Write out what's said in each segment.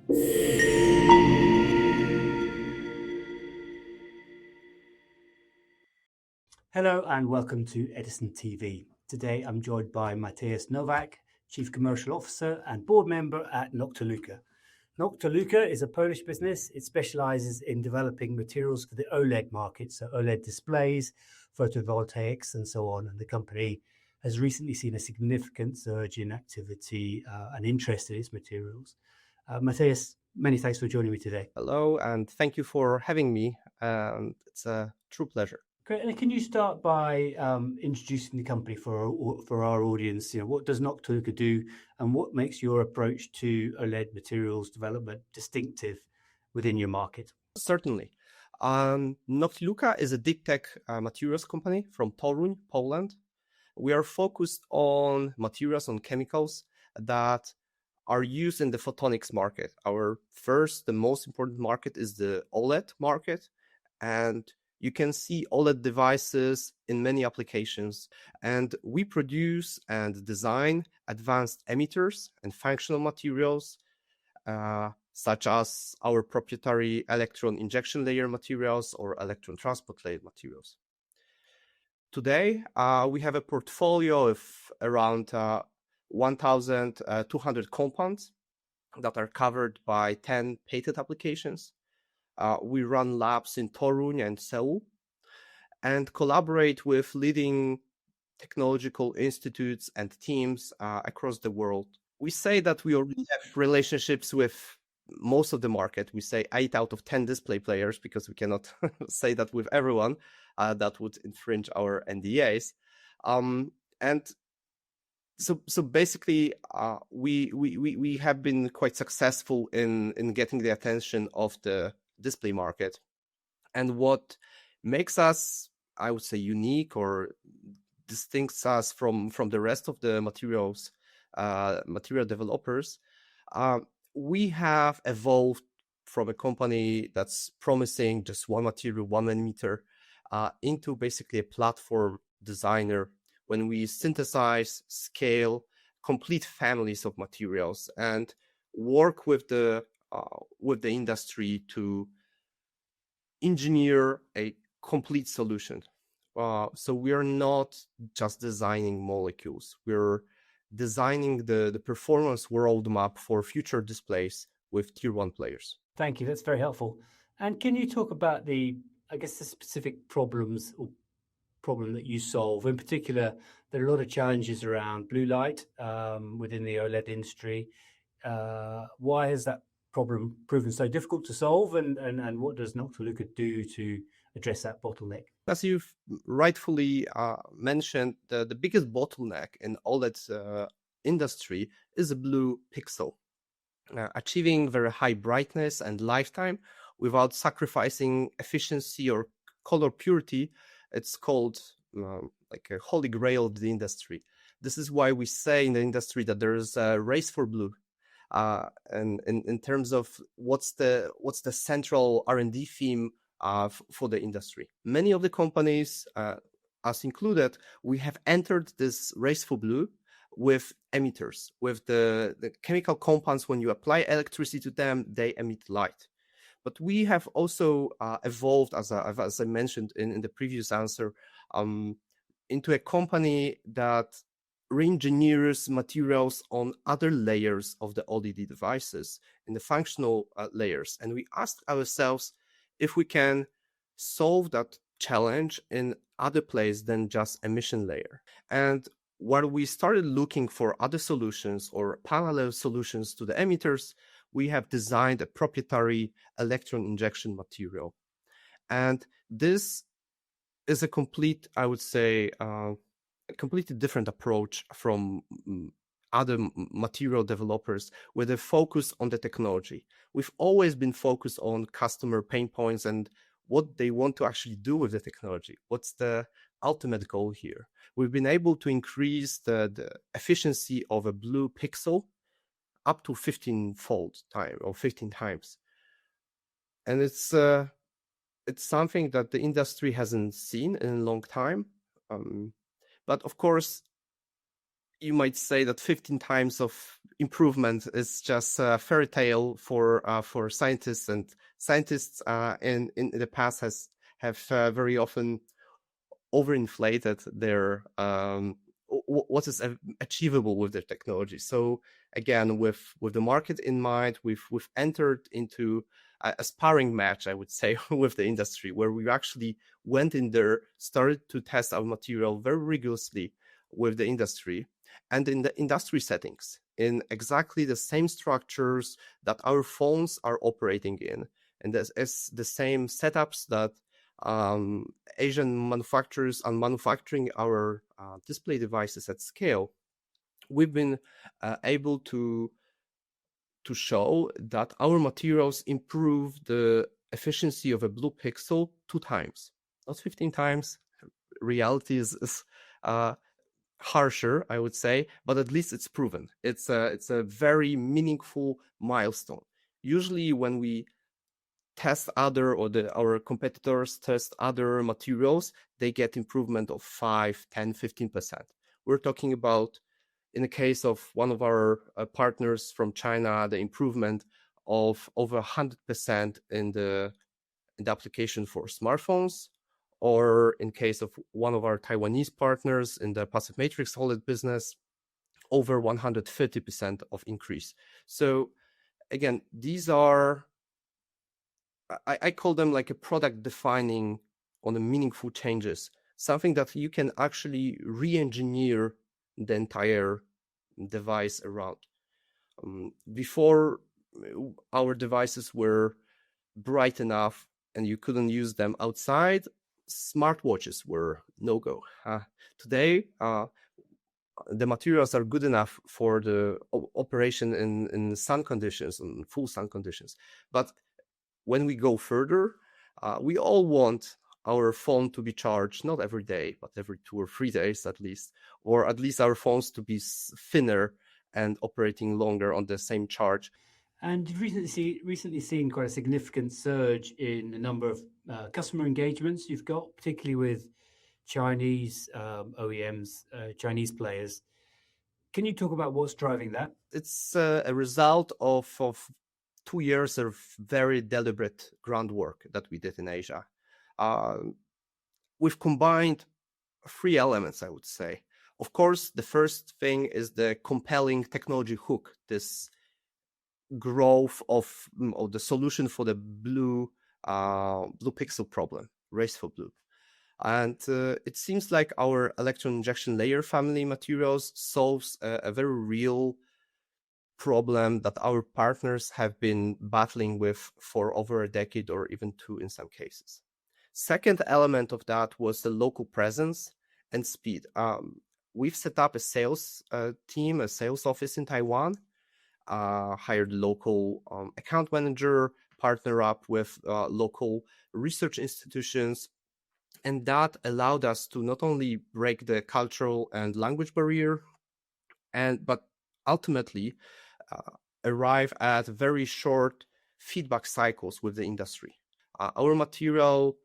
Hello and welcome to Edison TV. Today I'm joined by Mateusz Nowak, Chief Commercial Officer and Board Member at Noctiluca. Noctiluca is a Polish business. It specializes in developing materials for the OLED market, so OLED displays, photovoltaics, and so on. And the company has recently seen a significant surge in activity and interest in its materials. Mateusz, many thanks for joining me today. Hello, and thank you for having me. It's a true pleasure. Great. And can you start by introducing the company for our audience? What does Noctiluca do, and what makes your approach to OLED materials development distinctive within your market? Certainly. Noctiluca is a deep tech materials company from Toruń, Poland. We are focused on materials, on chemicals that are used in the photonics market. Our first, the most important market is the OLED market, and you can see OLED devices in many applications, and we produce and design advanced emitters and functional materials, such as our proprietary electron injection layer materials or electron transport layer materials. Today, we have a portfolio of around 1,200 compounds that are covered by 10 patent applications. We run labs in Toruń and Seoul and collaborate with leading technological institutes and teams across the world. We say that we already have relationships with most of the market. We say 8 out of 10 display players because we cannot say that with everyone. That would infringe our NDAs. And so basically, we have been quite successful in getting the attention of the display market. And what makes us, I would say, unique or distincts us from the rest of the material developers, we have evolved from a company that's promising just one material, one emitter, into basically a platform designer when we synthesize, scale complete families of materials and work with the industry to engineer a complete solution. So we are not just designing molecules. We're designing the performance roadmap for future displays with tier 1 players. Thank you. That's very helpful. And can you talk about the specific problems or problem that you solve? In particular, there are a lot of challenges around blue light within the OLED industry. Why has that problem proven so difficult to solve, and what does Noctiluca do to address that bottleneck? As you've rightfully mentioned, the biggest bottleneck in OLED industry is a blue pixel. Achieving very high brightness and lifetime without sacrificing efficiency or color purity, it's called like a holy grail of the industry. This is why we say in the industry that there is a race for blue. And in terms of what's the central R&D theme for the industry. Many of the companies, us included, we have entered this race for blue with emitters, with the chemical compounds. When you apply electricity to them, they emit light. But we have also evolved, as I mentioned in the previous answer, into a company that re-engineers materials on other layers of the OLED devices, in the functional layers. And we asked ourselves if we can solve that challenge in other place than just emission layer. And while we started looking for other solutions or parallel solutions to the emitters, we have designed a proprietary electron injection material. And this is a complete, I would say, a completely different approach from other material developers with a focus on the technology. We've always been focused on customer pain points and what they want to actually do with the technology. What's the ultimate goal here? We've been able to increase the efficiency of a blue pixel up to 15-fold time or 15 times. And it's something that the industry hasn't seen in a long time. But of course, you might say that 15 times of improvement is just a fairy tale for scientists, and scientists in the past have very often overinflated their what is achievable with their technology. So again, with the market in mind, we've entered into a sparring match, I would say, with the industry, where we actually went in there, started to test our material very rigorously with the industry, and in the industry settings, in exactly the same structures that our phones are operating in, and as the same setups that Asian manufacturers are manufacturing our display devices at scale. We've been able to show that our materials improve the efficiency of a blue pixel 2 times, not 15 times. Reality is harsher, I would say, but at least it's proven. It's a very meaningful milestone. Usually when we test our competitors test other materials, they get improvement of 5, 10, 15%. We're talking about, in the case of one of our partners from China, the improvement of over 100% in the application for smartphones, or in case of one of our Taiwanese partners in the passive matrix OLED business, over 150% of increase. So again, these are, I call them like a product defining on the meaningful changes, something that you can actually re-engineer the entire device around. Before, our devices were bright enough and you couldn't use them outside, smartwatches were no-go. Today, the materials are good enough for the operation in sun conditions, in full sun conditions. But when we go further, we all want our phone to be charged not every day, but every 2 or 3 days at least, or at least our phones to be thinner and operating longer on the same charge. And you've recently seen quite a significant surge in the number of customer engagements you've got, particularly with Chinese OEMs, Chinese players. Can you talk about what's driving that? It's a result of 2 years of very deliberate groundwork that we did in Asia. We've combined 3 elements, I would say. Of course, the first thing is the compelling technology hook, this growth of the solution for the blue pixel problem, race for blue. And it seems like our electron injection layer family materials solves a very real problem that our partners have been battling with for over a decade or even 2 in some cases. Second element of that was the local presence and speed. We've set up a sales team, a sales office in Taiwan, hired local account manager, partner up with local research institutions, and that allowed us to not only break the cultural and language barrier, but ultimately arrive at very short feedback cycles with the industry. Our material,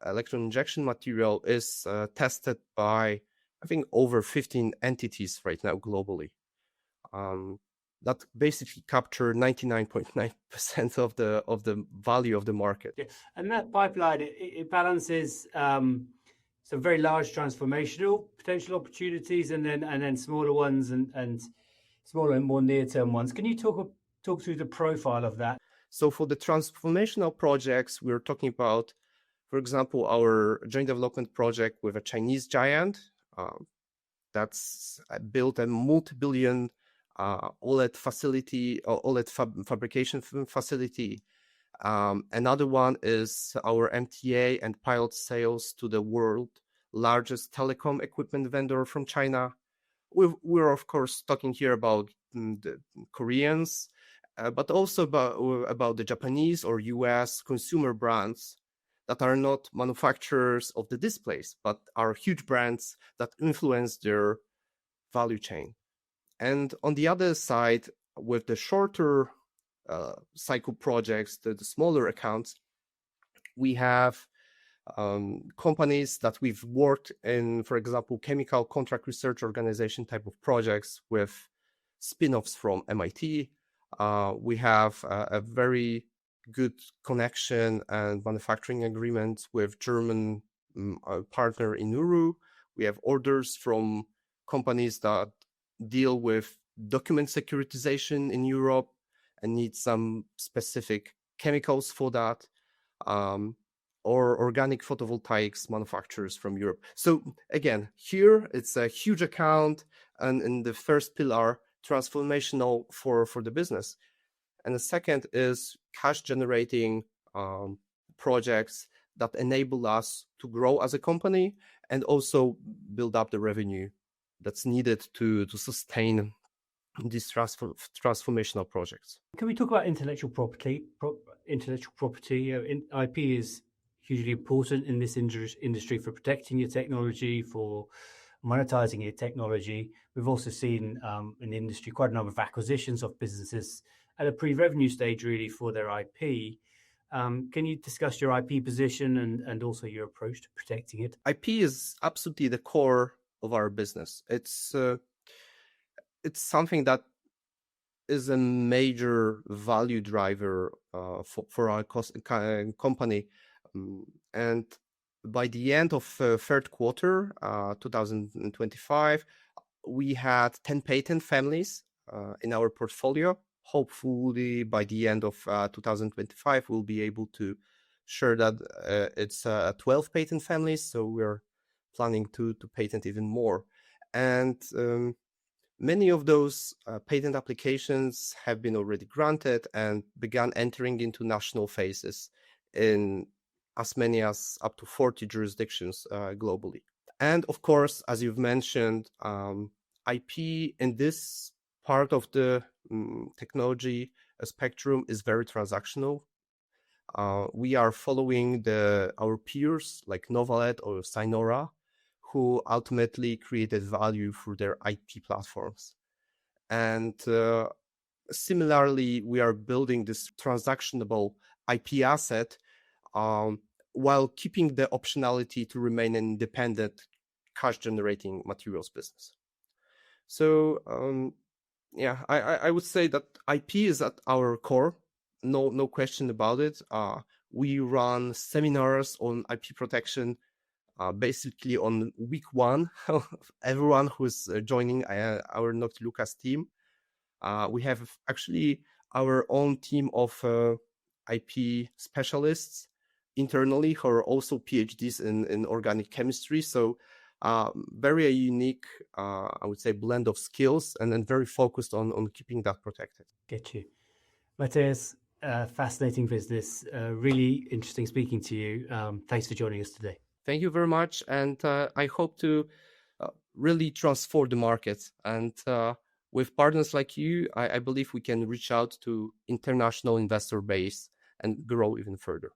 electron injection material, is tested by, I think, over 15 entities right now globally. That basically capture 99.9% of the value of the market. Yeah. And that pipeline, it balances some very large transformational potential opportunities, and then smaller ones and smaller and more near-term ones. Can you talk through the profile of that? So for the transformational projects, we're talking about, for example, our joint development project with a Chinese giant that's built a multi-billion OLED facility or OLED fabrication facility. Another one is our MTA and pilot sales to the world largest telecom equipment vendor from China. We're of course talking here about the Koreans, but also about the Japanese or US consumer brands that are not manufacturers of the displays, but are huge brands that influence their value chain. And on the other side, with the shorter cycle projects, the smaller accounts, we have companies that we've worked in, for example, chemical contract research organization type of projects with spin-offs from MIT. We have a very good connection and manufacturing agreement with German partner in Uru. We have orders from companies that deal with document securitization in Europe and need some specific chemicals for that, or organic photovoltaics manufacturers from Europe. So again, here it's a huge account, and in the first pillar, transformational for the business. And the second is cash generating projects that enable us to grow as a company and also build up the revenue that's needed to sustain these transformational projects. Can we talk about intellectual property? IP is hugely important in this industry for protecting your technology, for monetizing your technology. We've also seen in the industry quite a number of acquisitions of businesses at a pre-revenue stage, really, for their IP. Can you discuss your IP position and also your approach to protecting it? IP is absolutely the core of our business. It's something that is a major value driver for our company. And by the end of third quarter 2025, we had 10 patent families in our portfolio. Hopefully, by the end of 2025, we'll be able to share that it's 12 patent families. So we're planning to patent even more. And many of those patent applications have been already granted and began entering into national phases in as many as up to 40 jurisdictions globally. And of course, as you've mentioned, IP in this part of the technology spectrum is very transactional. We are following our peers like Novaled or Sinora, who ultimately created value through their IP platforms. And similarly, we are building this transactionable IP asset while keeping the optionality to remain an independent cash-generating materials business. So I would say that IP is at our core, no question about it. We run seminars on IP protection basically on week one of everyone who's joining our Noctiluca's team. We have actually our own team of IP specialists internally who are also PhDs in organic chemistry. So very unique, I would say, blend of skills, and then very focused on keeping that protected. Get you. Mateusz, fascinating business. Really interesting speaking to you. Thanks for joining us today. Thank you very much. And I hope to really transform the market. And with partners like you, I believe we can reach out to international investor base and grow even further.